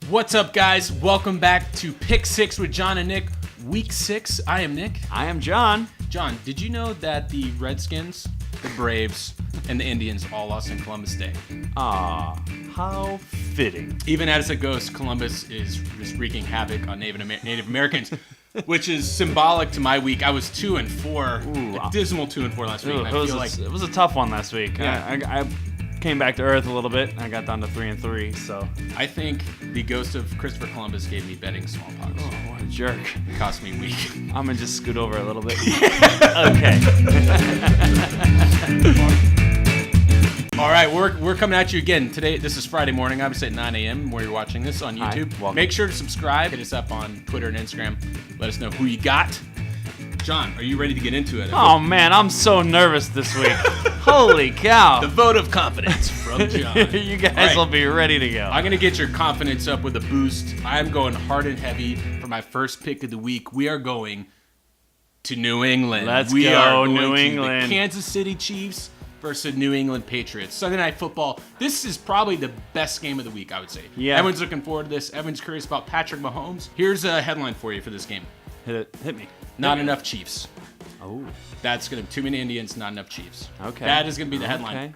What's up, guys? Welcome back to Pick 6 with John and Nik. Week 6. I am Nik. I am John. John, did you know that the Redskins, the Braves, and the Indians all lost in Columbus Day? How fitting. Even as it goes, Columbus is just wreaking havoc on Native Americans, which is symbolic to my week. I was 2-4, a dismal 2-4 last week. It was a tough one last week. Yeah. I came back to earth a little bit. I got down to 3-3. So I think the ghost of Christopher Columbus gave me betting smallpox. Oh, what a jerk! It cost me a week. I'm gonna just scoot over a little bit. Okay. All right, we're coming at you again today. This is Friday morning, obviously at 9 a.m. where you're watching this on YouTube. Hi, welcome. Make sure to subscribe. Hit us up on Twitter and Instagram. Let us know who you got. John, are you ready to get into it? Oh man, I'm so nervous this week. Holy cow! The vote of confidence from John. You guys will be ready to go. I'm going to get your confidence up with a boost. I'm going hard and heavy for my first pick of the week. We are going to New England. Let's we go, are going New to England. The Kansas City Chiefs versus New England Patriots. Sunday Night Football. This is probably the best game of the week, I would say. Yeah. Everyone's looking forward to this. Everyone's curious about Patrick Mahomes. Here's a headline for you for this game. Hit me. Not enough Chiefs. Oh. That's going to too many Indians, not enough Chiefs. Okay. That is going to be the headline. Okay.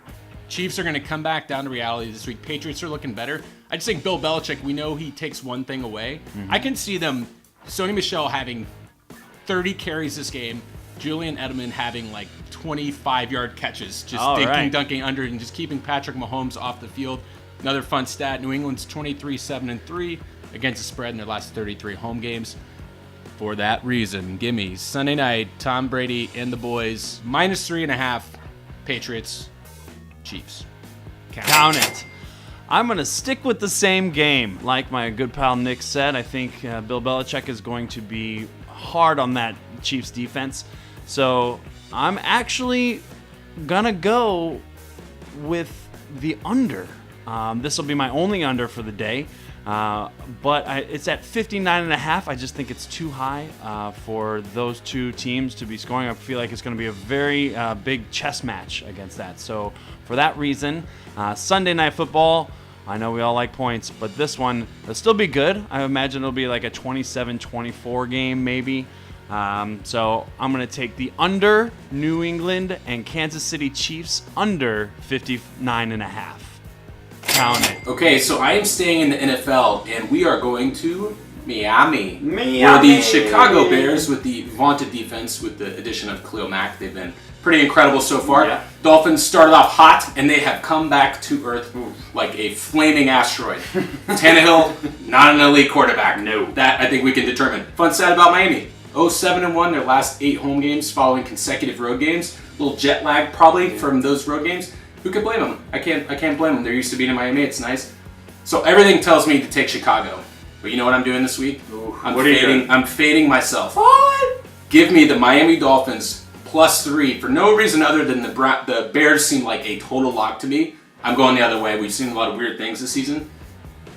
Chiefs are going to come back down to reality this week. Patriots are looking better. I just think Bill Belichick, we know he takes one thing away. I can see them, Sony Michel having 30 carries this game, Julian Edelman having like 25-yard catches, just dunking under and just keeping Patrick Mahomes off the field. Another fun stat, New England's 23-7-3 against the spread in their last 33 home games. For that reason, gimme Sunday night, Tom Brady and the boys, -3.5, Patriots, Chiefs. Count it. I'm going to stick with the same game. Like my good pal Nick said, I think Bill Belichick is going to be hard on that Chiefs defense. So I'm actually going to go with the under. This will be my only under for the day. But it's at 59.5. I just think it's too high for those two teams to be scoring. I feel like it's going to be a very big chess match against that. So for that reason, Sunday Night Football, I know we all like points, but this one will still be good. I imagine it'll be like a 27-24 game maybe. So I'm going to take the under New England and Kansas City Chiefs under 59.5. Count it. Okay, so I am staying in the NFL, and we are going to Miami. Where the Chicago Bears, with the vaunted defense, with the addition of Khalil Mack, they've been pretty incredible so far. Yeah. Dolphins started off hot, and they have come back to earth like a flaming asteroid. Tannehill, not an elite quarterback. No. That I think we can determine. Fun stat about Miami. 0-7-1 their last 8 home games following consecutive road games. A little jet lag probably from those road games. Who can blame them? I can't blame them. They're used to being in Miami. It's nice. So everything tells me to take Chicago. But you know what I'm doing this week? I'm fading myself. What? Give me the Miami Dolphins +3 for no reason other than the Bears seem like a total lock to me. I'm going the other way. We've seen a lot of weird things this season.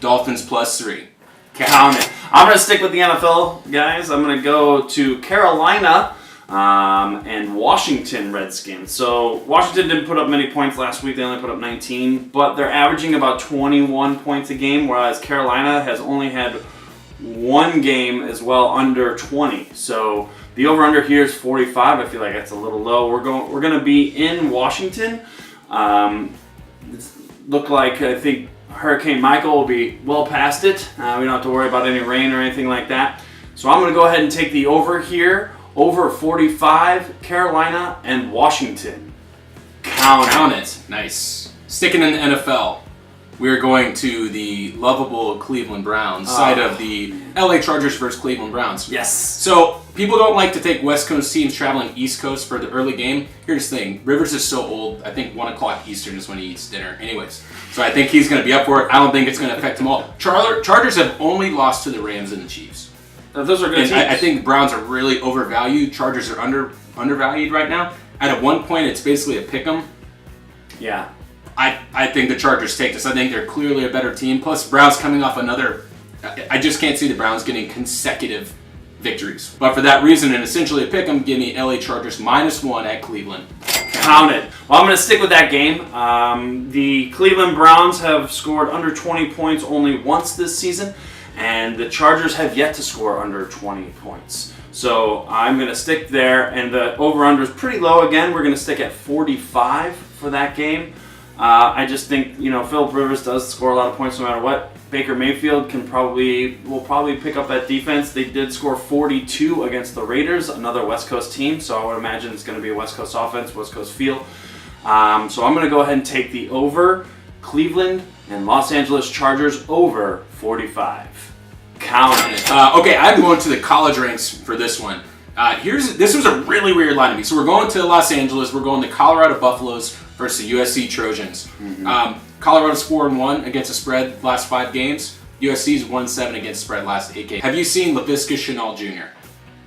Dolphins +3. Count it. I'm going to stick with the NFL, guys. I'm going to go to Carolina and Washington Redskins. So Washington didn't put up many points last week. They only put up 19, but they're averaging about 21 points a game, whereas Carolina has only had one game as well under 20. So the over/under here is 45. I feel like that's a little low. We're going to be in Washington. Look like I think Hurricane Michael will be well past it. We don't have to worry about any rain or anything like that. So I'm going to go ahead and take the over here. Over 45, Carolina and Washington. Count it. Nice. Sticking in the NFL, we're going to the lovable Cleveland Browns, side of the LA Chargers versus Cleveland Browns. Yes. So people don't like to take West Coast teams traveling East Coast for the early game. Here's the thing. Rivers is so old, I think 1 o'clock Eastern is when he eats dinner. Anyways, so I think he's going to be up for it. I don't think it's going to affect them all. Chargers have only lost to the Rams and the Chiefs. Those are good teams. I think the Browns are really overvalued. Chargers are undervalued right now. At one point, it's basically a pick 'em. Yeah. I think the Chargers take this. I think they're clearly a better team. Plus, Browns coming off another. I just can't see the Browns getting consecutive victories. But for that reason, and essentially a pick 'em, give me LA Chargers -1 at Cleveland. Count it. Well, I'm going to stick with that game. The Cleveland Browns have scored under 20 points only once this season, and the Chargers have yet to score under 20 points. So I'm going to stick there, and the over-under is pretty low again. We're going to stick at 45 for that game. I just think, Phillip Rivers does score a lot of points no matter what. Baker Mayfield will probably pick up that defense. They did score 42 against the Raiders, another West Coast team, so I would imagine it's going to be a West Coast offense, West Coast feel. So I'm going to go ahead and take the over. Cleveland and Los Angeles Chargers over 45. Count it. Okay, I'm going to the college ranks for this one. This was a really weird line to me. So we're going to Los Angeles. We're going to Colorado Buffaloes versus the USC Trojans. Mm-hmm. Colorado's 4-1 against the spread last 5 games. USC's 1-7 against spread last 8 games. Have you seen Laviska Shenault Jr.?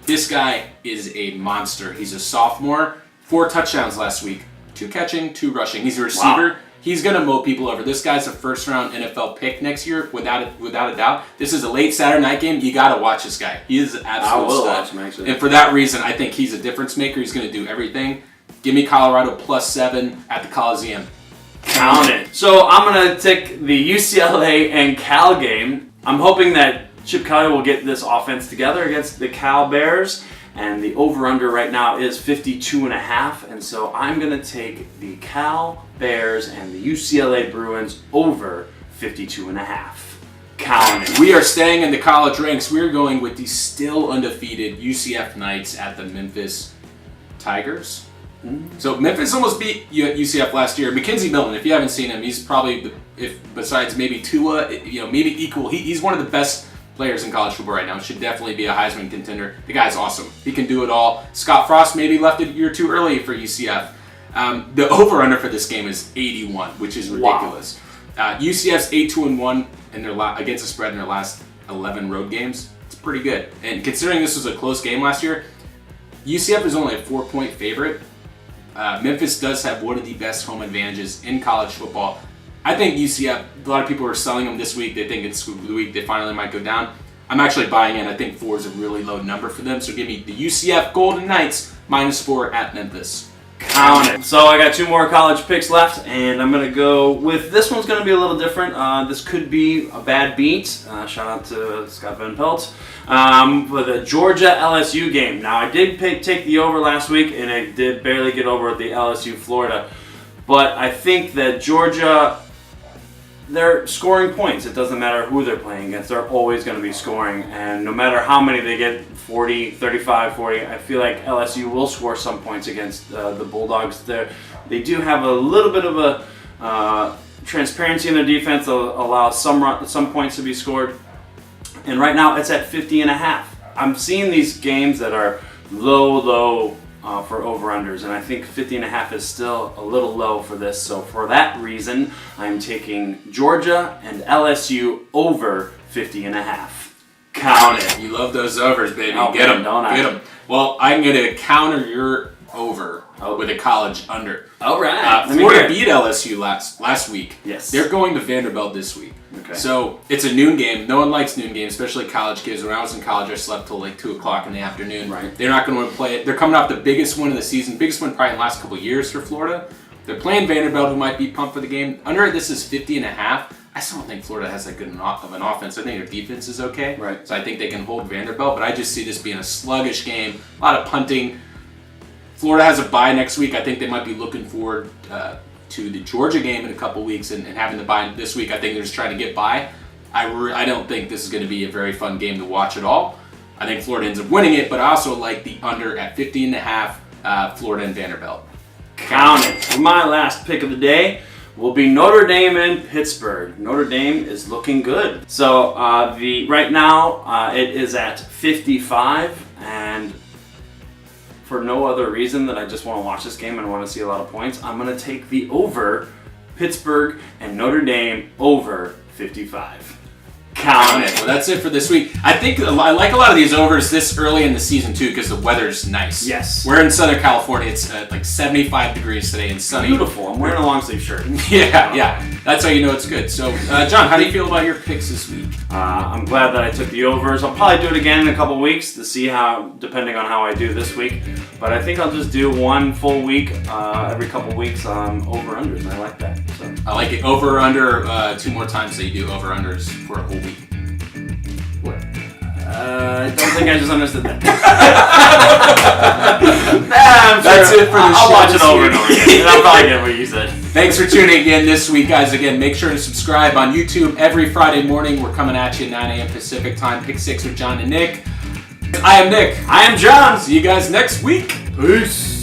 This guy is a monster. He's a sophomore. 4 touchdowns last week. 2 catching, 2 rushing. He's a receiver. Wow. He's going to mow people over. This guy's a first-round NFL pick next year, without a doubt. This is a late Saturday night game. You got to watch this guy. He is an absolute stud. Watch him, actually. And for that reason, I think he's a difference maker. He's going to do everything. Give me Colorado +7 at the Coliseum. Count it. So I'm going to take the UCLA and Cal game. I'm hoping that Chip Kelly will get this offense together against the Cal Bears. And the over-under right now is 52.5. And so I'm going to take the Cal Bears and the UCLA Bruins over 52.5. Count it. We are staying in the college ranks. We're going with the still undefeated UCF Knights at the Memphis Tigers. So Memphis almost beat UCF last year. Mackenzie Milton, if you haven't seen him, he's probably, besides maybe Tua, maybe equal. He's one of the best players in college football right now. Should definitely be a Heisman contender. The guy's awesome. He can do it all. Scott Frost maybe left a year too early for UCF. The over/under for this game is 81, which is ridiculous. Wow. UCF's 8-2-1 against the spread in their last 11 road games. It's pretty good. And considering this was a close game last year, UCF is only a 4-point favorite. Memphis does have one of the best home advantages in college football. I think UCF, a lot of people are selling them this week. They think it's the week they finally might go down. I'm actually buying in. I think 4 is a really low number for them. So give me the UCF Golden Knights -4 at Memphis. Count it. So I got 2 more college picks left, and I'm going to go with, this one's going to be a little different. This could be a bad beat. Shout out to Scott Van Pelt. For the Georgia-LSU game. Now, I did take the over last week, and I did barely get over the LSU-Florida. But I think that Georgia, they're scoring points. It doesn't matter who they're playing against. They're always going to be scoring. And no matter how many they get, 40, 35, 40, I feel like LSU will score some points against the Bulldogs. They do have a little bit of a transparency in their defense. They'll allow some points to be scored. And right now it's at 50.5. I'm seeing these games that are low for over-unders, and I think 50.5 is still a little low for this. So for that reason, I'm taking Georgia and LSU over 50.5. Count it. You love those overs, baby. Oh, Get them. Don't I? Get them. Well, I'm going to counter your over with a college under. All right. Florida beat LSU last week. Yes. They're going to Vanderbilt this week. Okay. So it's a noon game. No one likes noon games, especially college kids. When I was in college, I slept till like 2 o'clock in the afternoon. Right. They're not going to want to play it. They're coming off the biggest win of the season, biggest win probably in the last couple of years for Florida. They're playing Vanderbilt, who might be pumped for the game. Under this is 50.5. I still don't think Florida has that good of an offense. I think their defense is okay. Right. So I think they can hold Vanderbilt, but I just see this being a sluggish game. A lot of punting. Florida has a bye next week. I think they might be looking forward to the Georgia game in a couple weeks and having the bye this week. I think they're just trying to get by. I don't think this is going to be a very fun game to watch at all. I think Florida ends up winning it, but I also like the under at 50.5, Florida and Vanderbilt. Count it. My last pick of the day will be Notre Dame and Pittsburgh. Notre Dame is looking good. So right now it is at 55, and for no other reason than I just want to watch this game and I want to see a lot of points, I'm going to take the over, Pittsburgh and Notre Dame over 55. Count it. Well, that's it for this week. I think I like a lot of these overs this early in the season too because the weather's nice. Yes. We're in Southern California. It's like 75 degrees today and sunny. Beautiful. I'm wearing a long sleeve shirt. Yeah. That's how you know it's good. So, John, how do you feel about your picks this week? I'm glad that I took the overs. I'll probably do it again in a couple weeks to see how, depending on how I do this week. But I think I'll just do one full week every couple weeks on over-unders. I like that. So. I like it. Over or under 2 more times that you do over-unders for a whole week. What? I don't think I just understood that. That's it for the show. I'll watch it over and over again. I'll probably get what you said. Thanks for tuning in this week, guys. Again, make sure to subscribe on YouTube every Friday morning. We're coming at you at 9 a.m. Pacific time. Pick 6 with John and Nik. I am Nik. I am John. See you guys next week. Peace.